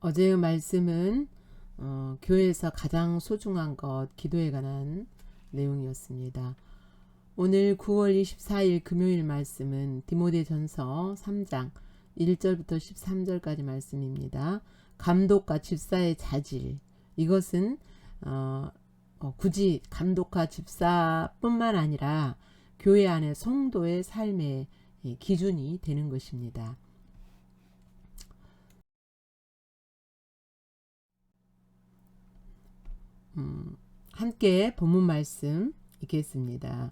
어제의 말씀은 교회에서 가장 소중한 것, 기도에 관한 내용이었습니다. 오늘 9월 24일 금요일 말씀은 디모데전서 3장 1절부터 13절까지 말씀입니다. 감독과 집사의 자질. 이것은 굳이 감독과 집사뿐만 아니라 교회 안의 성도의 삶의 기준이 되는 것입니다. 함께 본문 말씀 읽겠습니다.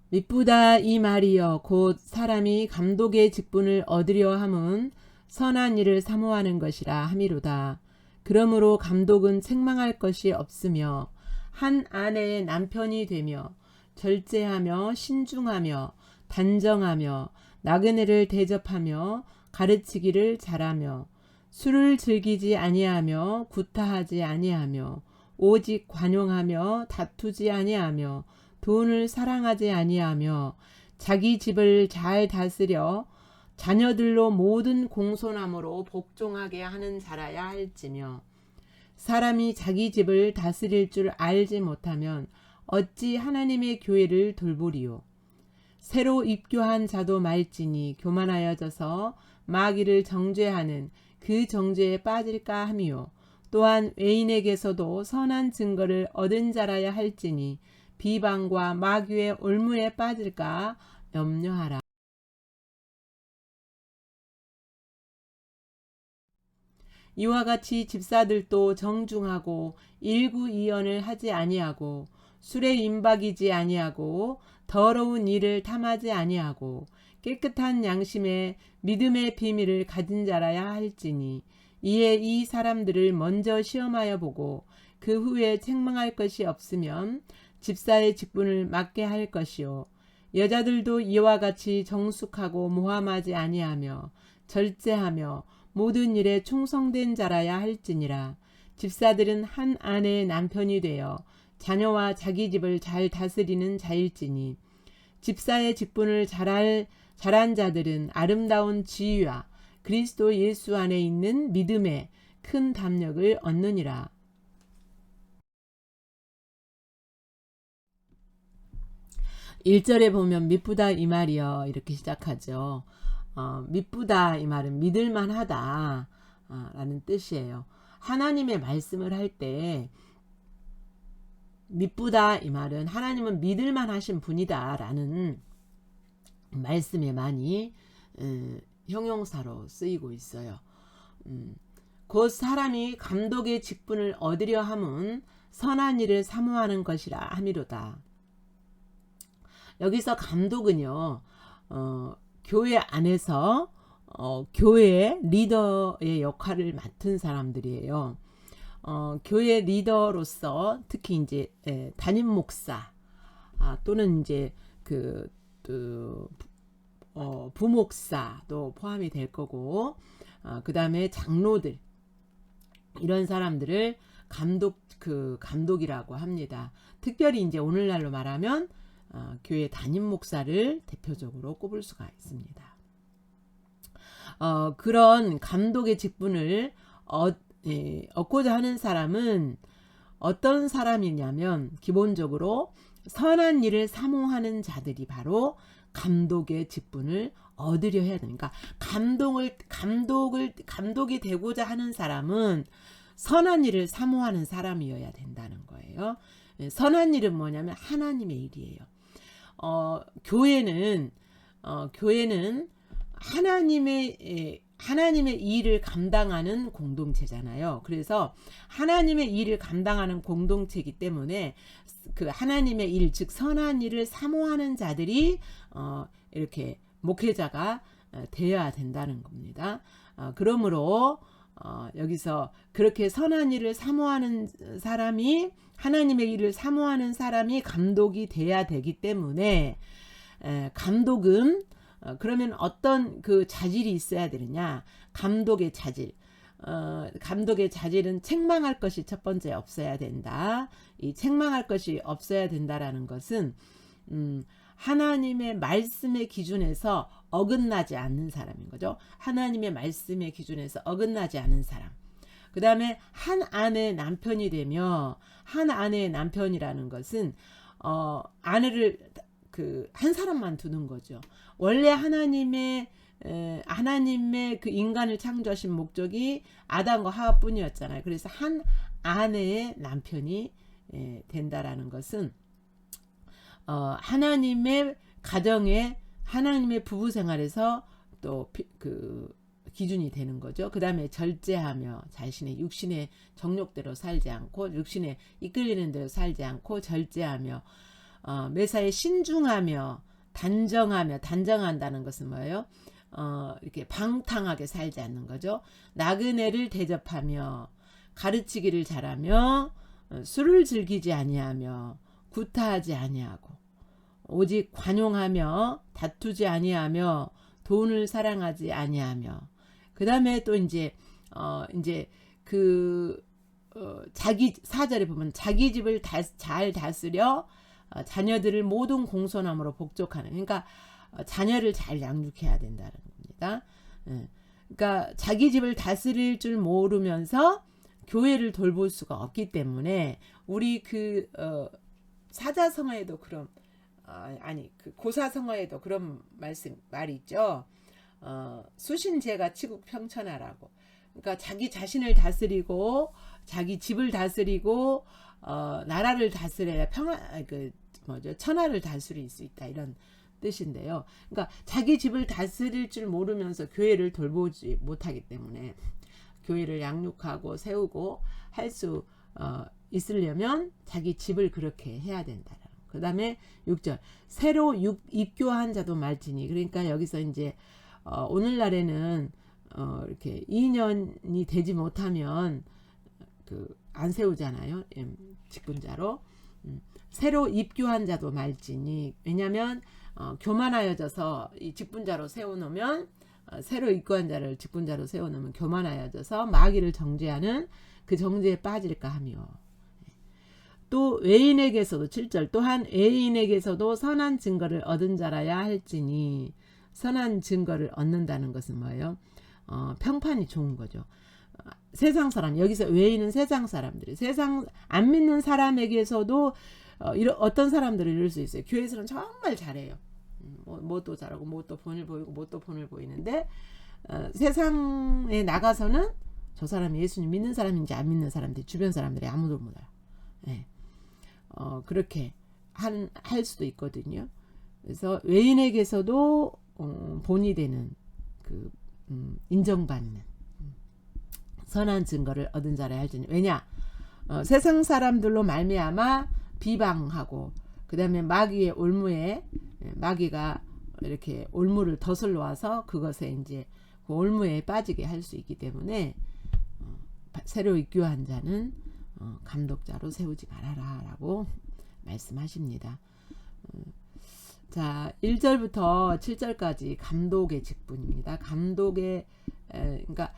미쁘다 이 말이여 곧 사람이 감독의 직분을 얻으려 함은 선한 일을 사모하는 것이라 함이로다. 그러므로 감독은 책망할 것이 없으며 한 아내의 남편이 되며 절제하며 신중하며 단정하며 나그네를 대접하며 가르치기를 잘하며 술을 즐기지 아니하며 구타하지 아니하며 오직 관용하며 다투지 아니하며 돈을 사랑하지 아니하며 자기 집을 잘 다스려 자녀들로 모든 공손함으로 복종하게 하는 자라야 할지며 사람이 자기 집을 다스릴 줄 알지 못하면 어찌 하나님의 교회를 돌보리요. 새로 입교한 자도 말지니 교만하여져서 마귀를 정죄하는 그 정죄에 빠질까 하미요. 또한 외인에게서도 선한 증거를 얻은 자라야 할지니 비방과 마귀의 올무에 빠질까 염려하라. 이와 같이 집사들도 정중하고 일구이연을 하지 아니하고 술에 임박이지 아니하고 더러운 일을 탐하지 아니하고 깨끗한 양심에 믿음의 비밀을 가진 자라야 할지니 이에 이 사람들을 먼저 시험하여 보고 그 후에 책망할 것이 없으면 집사의 직분을 맡게 할 것이요. 여자들도 이와 같이 정숙하고 모함하지 아니하며 절제하며 모든 일에 충성된 자라야 할지니라. 집사들은 한 아내의 남편이 되어 자녀와 자기 집을 잘 다스리는 자일지니 집사의 직분을 잘한 자들은 아름다운 지위와 그리스도 예수 안에 있는 믿음에 큰 담력을 얻느니라. 1절에 보면 미쁘다 이 말이여 이렇게 시작하죠. 미쁘다 이 말은 믿을만하다 라는 뜻이에요. 하나님의 말씀을 할 때 미쁘다 이 말은 하나님은 믿을만하신 분이다 라는 말씀에 많이 형용사로 쓰이고 있어요. 곧 사람이 감독의 직분을 얻으려 함은 선한 일을 사모하는 것이라 함이로다. 여기서 감독은요, 교회 안에서 교회 리더의 역할을 맡은 사람들이에요. 교회 리더로서 특히 이제 담임 목사 또는 이제 부목사도 포함이 될 거고, 그 다음에 장로들 이런 사람들을 감독이라고 합니다. 특별히 이제 오늘날로 말하면 교회 담임 목사를 대표적으로 꼽을 수가 있습니다. 그런 감독의 직분을 얻고자 하는 사람은 어떤 사람이냐면 기본적으로 선한 일을 사모하는 자들이 바로 감독의 직분을 얻으려 해야 되니까 감독이 되고자 하는 사람은 선한 일을 사모하는 사람이어야 된다는 거예요. 선한 일은 뭐냐면 하나님의 일이에요. 교회는 하나님의 일을 감당하는 공동체잖아요. 그래서 하나님의 일을 감당하는 공동체이기 때문에 그 하나님의 일, 즉 선한 일을 사모하는 자들이 이렇게 목회자가 되어야 된다는 겁니다. 그러므로 여기서 그렇게 선한 일을 사모하는 사람이 하나님의 일을 사모하는 사람이 감독이 돼야 되기 때문에 감독은 그러면 어떤 그 자질이 있어야 되느냐? 감독의 자질. 감독의 자질은 책망할 것이 첫 번째 없어야 된다. 이 책망할 것이 없어야 된다라는 것은 하나님의 말씀의 기준에서 어긋나지 않는 사람인 거죠. 하나님의 말씀의 기준에서 어긋나지 않은 사람. 그 다음에 한 아내의 남편이 되며, 한 아내의 남편이라는 것은 아내를 한 사람만 두는 거죠. 원래 하나님의 그 인간을 창조하신 목적이 아담과 하와뿐이었잖아요. 그래서 한 아내의 남편이 된다라는 것은 하나님의 가정에, 하나님의 부부 생활에서 또 그 기준이 되는 거죠. 그 다음에 절제하며 자신의 육신의 정욕대로 살지 않고, 육신에 이끌리는 대로 살지 않고 절제하며, 매사에 신중하며 단정하며, 단정한다는 것은 뭐예요? 이렇게 방탕하게 살지 않는 거죠. 나그네를 대접하며 가르치기를 잘하며 술을 즐기지 아니하며 구타하지 아니하고 오직 관용하며 다투지 아니하며 돈을 사랑하지 아니하며. 그 다음에 또 자기 4절에 보면 자기 집을 잘 다스려 자녀들을 모든 공손함으로 복족하는, 그러니까 자녀를 잘 양육해야 된다는 겁니다. 그러니까 자기 집을 다스릴 줄 모르면서 교회를 돌볼 수가 없기 때문에, 우리 사자성어에도 그런 고사성어에도 그런 말이 있죠. 수신제가 치국 평천하라고. 그러니까 자기 자신을 다스리고 자기 집을 다스리고 나라를 다스려야 천하를 다스릴 수 있다, 이런 뜻인데요. 그러니까 자기 집을 다스릴 줄 모르면서 교회를 돌보지 못하기 때문에, 교회를 양육하고 세우고 할 수 있으려면 자기 집을 그렇게 해야 된다. 그 다음에 6절, 새로 입교한 자도 말지니. 그러니까 여기서 이제 오늘날에는 이렇게 2년이 되지 못하면 안 세우잖아요. 직분자로. 새로 입교한 자도 말지니. 왜냐하면 교만하여져서 이 직분자로 세워놓으면, 새로 입교한 자를 직분자로 세워놓으면 교만하여져서 마귀를 정죄하는 그 정죄에 빠질까 하며. 또 외인에게서도 7절, 또한 외인에게서도 선한 증거를 얻은 자라야 할지니. 선한 증거를 얻는다는 것은 뭐예요? 평판이 좋은 거죠. 세상 사람, 여기서 외인은 세상 사람들이, 세상 안 믿는 사람에게서도 어떤 사람들을 이룰 수 있어요. 교회에서는 정말 잘해요. 뭣도 잘하고 뭣도 본을 보이고 뭣도 본을 보이는데, 세상에 나가서는 저 사람이 예수님 믿는 사람인지 안 믿는 사람들이, 주변 사람들이 아무도 몰라요. 그렇게 할 수도 있거든요. 그래서 외인에게서도 본이 되는 인정받는 선한 증거를 얻은 자라 할지니. 왜냐? 세상 사람들로 말미암아 비방하고, 그 다음에 마귀의 올무에, 마귀가 이렇게 올무를 덫을 놓아서 그것에 이제 그 올무에 빠지게 할 수 있기 때문에, 새로 입교한 자는 감독자로 세우지 말아라 라고 말씀하십니다. 자, 1절부터 7절까지 감독의 직분입니다. 그러니까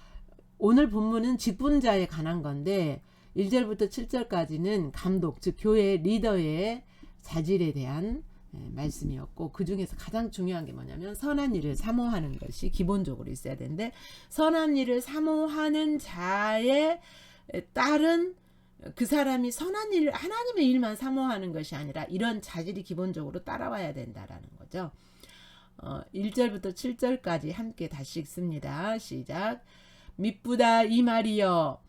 오늘 본문은 직분자에 관한 건데, 1절부터 7절까지는 감독, 즉 교회 리더의 자질에 대한 말씀이었고, 그 중에서 가장 중요한 게 뭐냐면 선한 일을 사모하는 것이 기본적으로 있어야 되는데, 선한 일을 사모하는 자에 따른 그 사람이 선한 일을, 하나님의 일만 사모하는 것이 아니라 이런 자질이 기본적으로 따라와야 된다라는 거죠. 1절부터 7절까지 함께 다시 읽습니다. 시작. 미쁘다 이 말이여,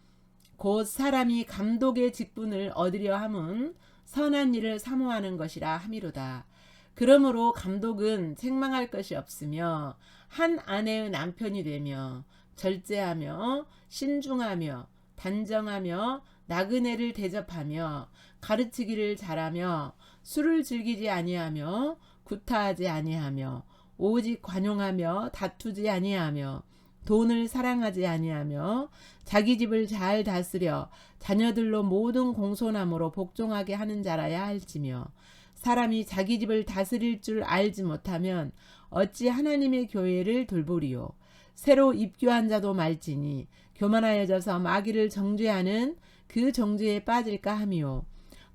곧 사람이 감독의 직분을 얻으려 함은 선한 일을 사모하는 것이라 함이로다. 그러므로 감독은 책망할 것이 없으며 한 아내의 남편이 되며 절제하며 신중하며 단정하며 나그네를 대접하며 가르치기를 잘하며 술을 즐기지 아니하며 구타하지 아니하며 오직 관용하며 다투지 아니하며 돈을 사랑하지 아니하며 자기 집을 잘 다스려 자녀들로 모든 공손함으로 복종하게 하는 자라야 할지며, 사람이 자기 집을 다스릴 줄 알지 못하면 어찌 하나님의 교회를 돌보리요. 새로 입교한 자도 말지니 교만하여져서 마귀를 정죄하는 그 정죄에 빠질까 하미요.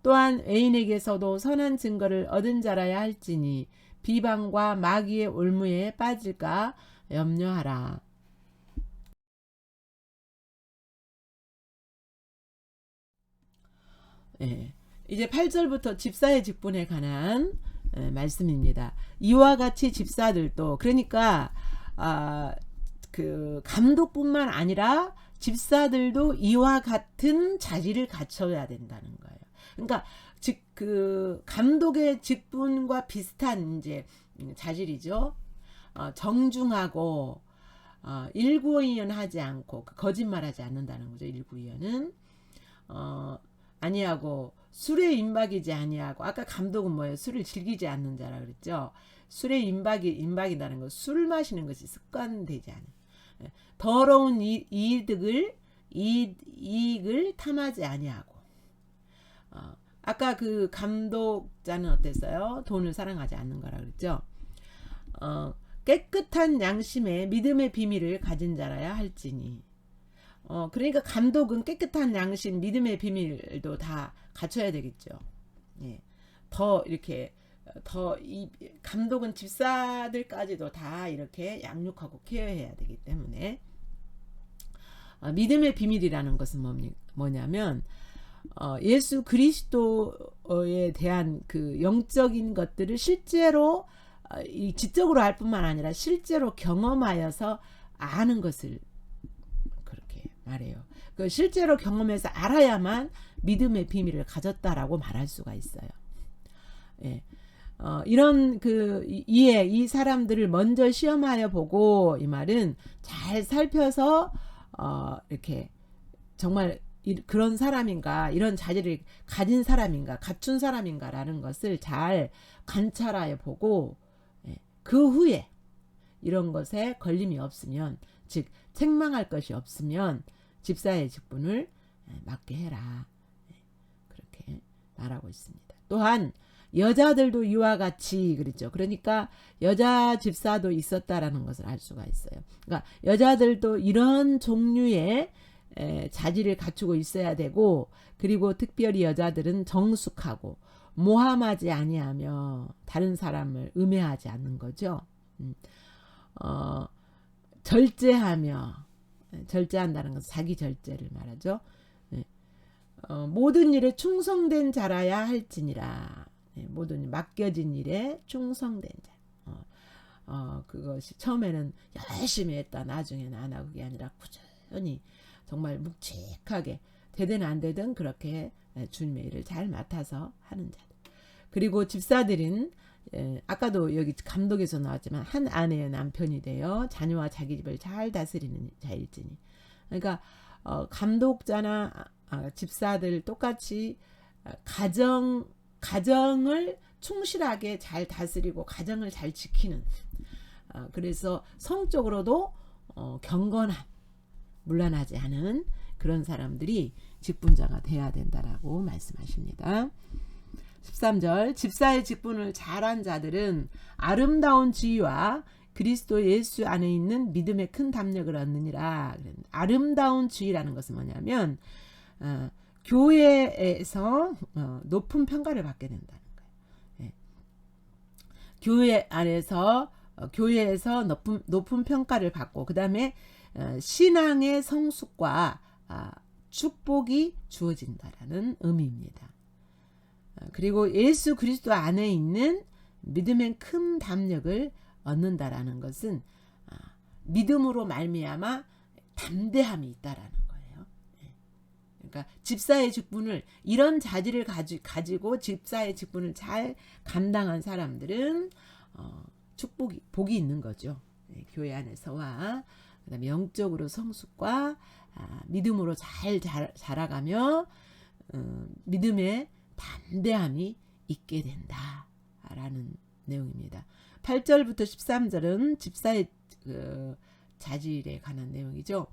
또한 외인에게서도 선한 증거를 얻은 자라야 할지니 비방과 마귀의 올무에 빠질까 염려하라. 예, 이제 8절부터 집사의 직분에 관한 말씀입니다. 이와 같이 집사들도, 그러니까 그 감독뿐만 아니라 집사들도 이와 같은 자질을 갖춰야 된다는 거예요. 그러니까 즉 그 감독의 직분과 비슷한 이제 자질이죠. 정중하고 일구의연하지 않고 거짓말하지 않는다는 거죠. 일구의연은 아니하고 술에 임박이지 아니하고, 아까 감독은 뭐예요? 술을 즐기지 않는 자라 그랬죠. 술에 임박이라는 거, 술 마시는 것이 습관되지 않은, 더러운 이익을 탐하지 아니하고. 아까 그 감독자는 어땠어요? 돈을 사랑하지 않는 거라 그랬죠. 깨끗한 양심에 믿음의 비밀을 가진 자라야 할지니. 그러니까 감독은 깨끗한 양심, 믿음의 비밀도 다 갖춰야 되겠죠. 예. 더 이렇게 이 감독은 집사들까지도 다 이렇게 양육하고 케어해야 되기 때문에 믿음의 비밀이라는 것은 뭐냐면 예수 그리스도에 대한 그 영적인 것들을 실제로 지적으로 알 뿐만 아니라 실제로 경험하여서 아는 것을 그렇게 말해요. 그 실제로 경험해서 알아야만 믿음의 비밀을 가졌다라고 말할 수가 있어요. 예. 이런 이 사람들을 먼저 시험하여 보고, 이 말은 잘 살펴서 이렇게 정말 그런 사람인가, 이런 자질을 가진 사람인가, 갖춘 사람인가라는 것을 잘 관찰하여 보고, 그 후에 이런 것에 걸림이 없으면, 즉 책망할 것이 없으면 집사의 직분을 맡게 해라. 그렇게 말하고 있습니다. 또한 여자들도 이와 같이 그랬죠. 그러니까 여자 집사도 있었다라는 것을 알 수가 있어요. 그러니까 여자들도 이런 종류의 자질을 갖추고 있어야 되고, 그리고 특별히 여자들은 정숙하고 모함하지 아니하며 다른 사람을 음해하지 않는 거죠. 절제한다는 것은 자기 절제를 말하죠. 모든 일에 충성된 자라야 할지니라. 모든 맡겨진 일에 충성된 자. 그것이 처음에는 열심히 했다, 나중에는 안 하고, 그게 아니라 꾸준히 정말 묵직하게 되든 안 되든 그렇게 주님의 일을 잘 맡아서 하는 자들. 그리고 집사들은 아까도 여기 감독에서 나왔지만 한 아내의 남편이 되어 자녀와 자기 집을 잘 다스리는 자일지니. 그러니까 감독자나 집사들 똑같이 가정을 충실하게 잘 다스리고 가정을 잘 지키는, 그래서 성적으로도 경건한, 문란하지 않은 그런 사람들이 직분자가 돼야 된다라고 말씀하십니다. 13절, 집사의 직분을 잘한 자들은 아름다운 지위와 그리스도 예수 안에 있는 믿음의 큰 담력을 얻느니라. 아름다운 지위라는 것은 뭐냐면 교회에서 높은 평가를 받게 된다는 거예요. 교회 안에서 교회에서 높은 평가를 받고, 그 다음에 신앙의 성숙과 축복이 주어진다라는 의미입니다. 그리고 예수 그리스도 안에 있는 믿음의 큰 담력을 얻는다라는 것은 믿음으로 말미암아 담대함이 있다라는 거예요. 그러니까 집사의 직분을, 이런 자질을 가지고 집사의 직분을 잘 감당한 사람들은 복이 있는 거죠. 교회 안에서와 그다음에 영적으로 성숙과 믿음으로 잘 자라가며 믿음의 담대함이 있게 된다라는 내용입니다. 8절부터 13절은 집사의 자질에 관한 내용이죠.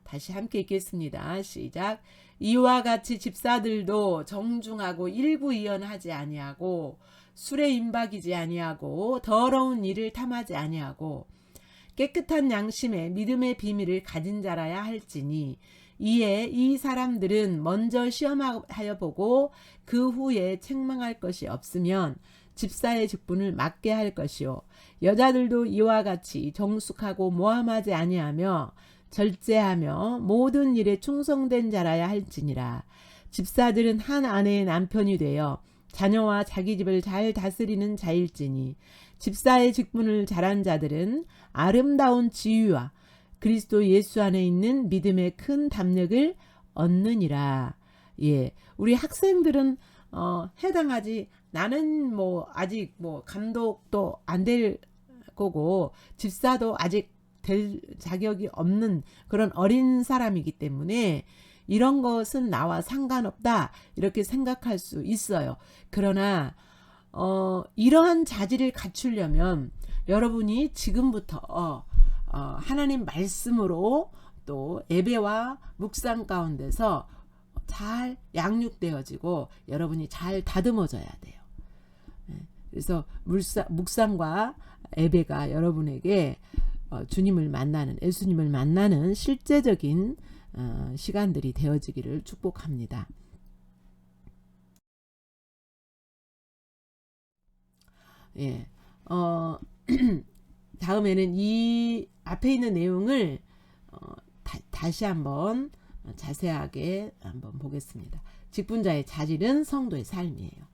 다시 함께 읽겠습니다. 시작. 이와 같이 집사들도 정중하고 일구이연하지 아니하고 술에 임박이지 아니하고 더러운 일을 탐하지 아니하고 깨끗한 양심에 믿음의 비밀을 가진 자라야 할지니, 이에 이 사람들은 먼저 시험하여 보고 그 후에 책망할 것이 없으면 집사의 직분을 맡게 할 것이요 여자들도 이와 같이 정숙하고 모함하지 아니하며 절제하며 모든 일에 충성된 자라야 할지니라. 집사들은 한 아내의 남편이 되어 자녀와 자기 집을 잘 다스리는 자일지니 집사의 직분을 잘한 자들은 아름다운 지위와 그리스도 예수 안에 있는 믿음의 큰 담력을 얻느니라. 예, 우리 학생들은 해당하지. 나는 뭐 아직 뭐 감독도 안 될 거고 집사도 아직 될 자격이 없는 그런 어린 사람이기 때문에 이런 것은 나와 상관없다 이렇게 생각할 수 있어요. 그러나 이러한 자질을 갖추려면 여러분이 지금부터 하나님 말씀으로 또 예배와 묵상 가운데서 잘 양육되어지고 여러분이 잘 다듬어져야 돼요. 그래서 묵상과 예배가 여러분에게 주님을 만나는 예수님을 만나는 실제적인 시간들이 되어지기를 축복합니다. 예, 다음에는 이 앞에 있는 내용을 다시 한번 자세하게 한번 보겠습니다. 직분자의 자질은 성도의 삶이에요.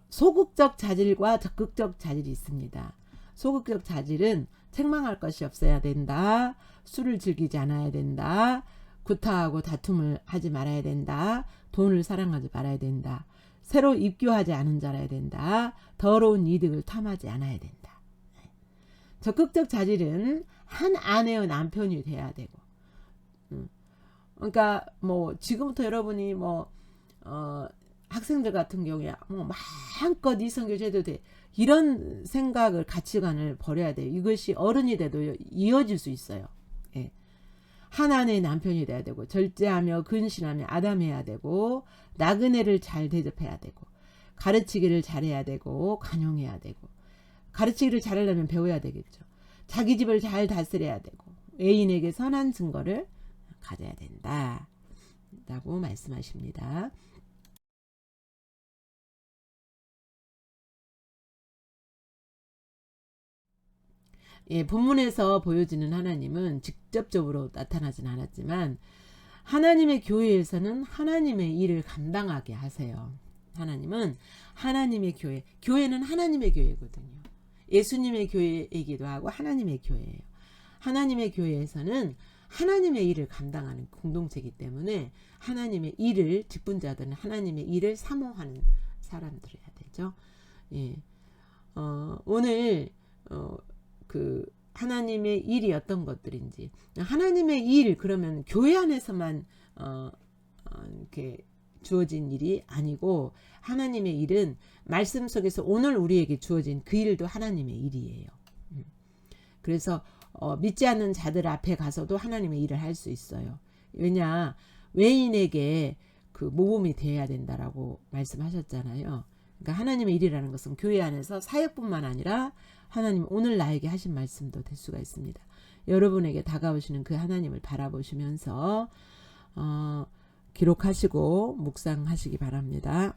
소극적 자질과 적극적 자질이 있습니다. 소극적 자질은 책망할 것이 없어야 된다. 술을 즐기지 않아야 된다. 구타하고 다툼을 하지 말아야 된다. 돈을 사랑하지 말아야 된다. 새로 입교하지 않은 자라야 된다. 더러운 이득을 탐하지 않아야 된다. 적극적 자질은 한 아내의 남편이 돼야 되고, 그러니까 뭐 지금부터 여러분이 뭐 학생들 같은 경우에 뭐 마음껏 이성교제도 돼 이런 생각을 가치관을 버려야 돼요. 이것이 어른이 돼도 이어질 수 있어요. 예. 한 아내의 남편이 돼야 되고 절제하며 근신하며 아담해야 되고 나그네를 잘 대접해야 되고 가르치기를 잘해야 되고 간용해야 되고 가르치기를 잘하려면 배워야 되겠죠. 자기 집을 잘 다스려야 되고 애인에게 선한 증거를 가져야 된다 라고 말씀하십니다. 예, 본문에서 보여지는 하나님은 직접적으로 나타나진 않았지만 하나님의 교회에서는 하나님의 일을 감당하게 하세요. 하나님은 하나님의 교회는 하나님의 교회거든요. 예수님의 교회이기도 하고 하나님의 교회예요. 하나님의 교회에서는 하나님의 일을 감당하는 공동체이기 때문에 하나님의 일을 직분자들은 하나님의 일을 사모하는 사람들이어야 되죠. 예. 오늘 그 하나님의 일이 어떤 것들인지 하나님의 일 그러면 교회 안에서만 이렇게 주어진 일이 아니고 하나님의 일은 말씀 속에서 오늘 우리에게 주어진 그 일도 하나님의 일이에요. 그래서 믿지 않는 자들 앞에 가서도 하나님의 일을 할 수 있어요. 왜냐 외인에게 그 모범이 되어야 된다라고 말씀하셨잖아요. 그러니까 하나님의 일이라는 것은 교회 안에서 사역뿐만 아니라 하나님 오늘 나에게 하신 말씀도 될 수가 있습니다. 여러분에게 다가오시는 그 하나님을 바라보시면서 기록하시고 묵상하시기 바랍니다.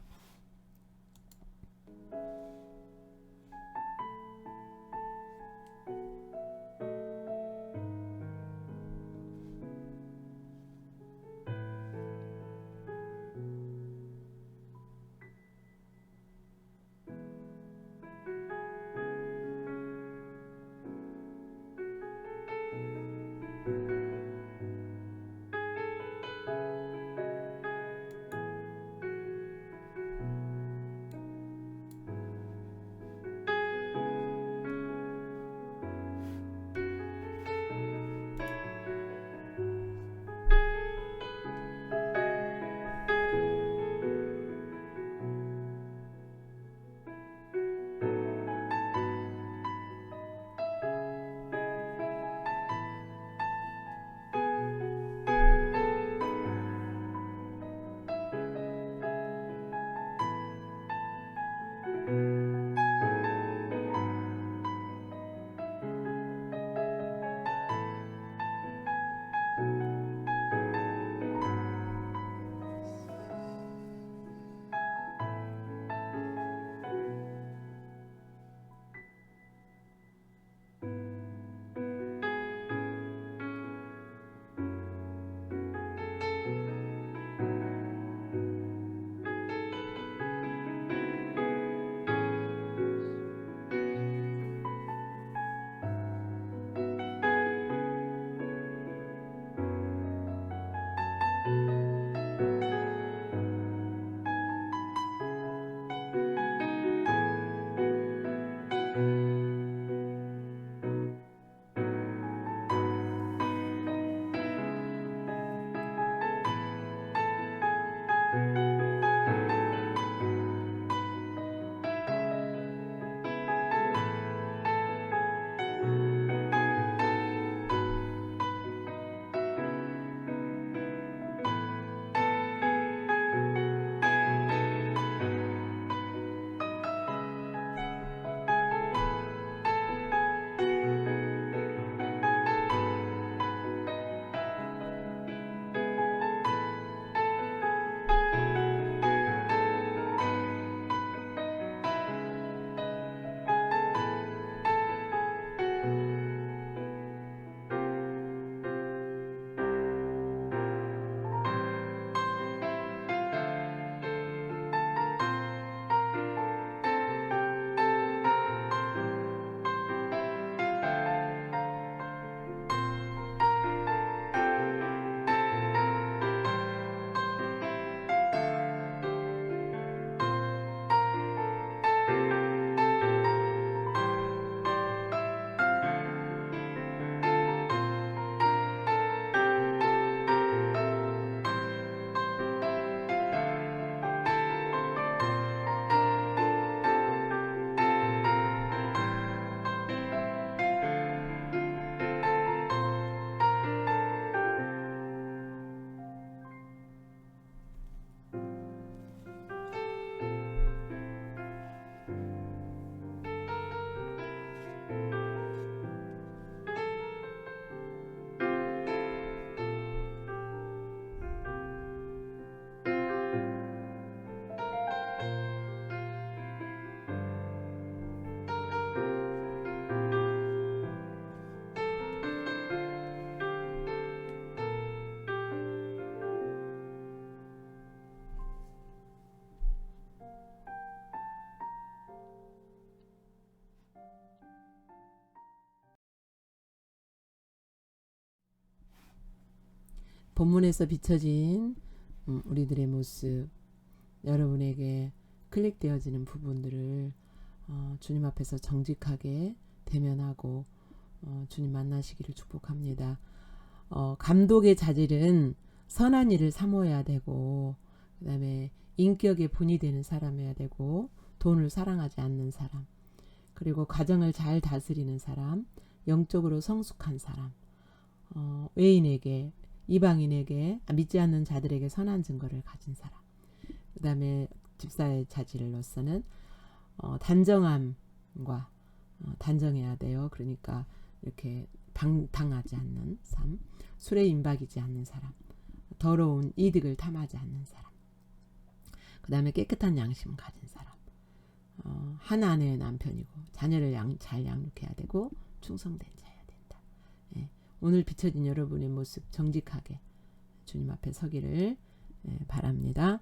본문에서 비춰진 우리들의 모습, 여러분에게 클릭되어지는 부분들을 주님 앞에서 정직하게 대면하고 주님 만나시기를 축복합니다. 감독의 자질은 선한 일을 사모해야 되고, 그 다음에 인격의 본이 되는 사람이어야 되고, 돈을 사랑하지 않는 사람, 그리고 가정을 잘 다스리는 사람, 영적으로 성숙한 사람, 외인에게, 이방인에게, 믿지 않는 자들에게 선한 증거를 가진 사람, 그 다음에 집사의 자질로서는 단정함과 단정해야 돼요. 그러니까 이렇게 방탕하지 않는 삶, 술에 임박이지 않는 사람, 더러운 이득을 탐하지 않는 사람, 그 다음에 깨끗한 양심 가진 사람, 한 아내의 남편이고 자녀를 잘 양육해야 되고 충성된 자여야 된다. 예, 오늘 비춰진 여러분의 모습 정직하게 주님 앞에 서기를 바랍니다.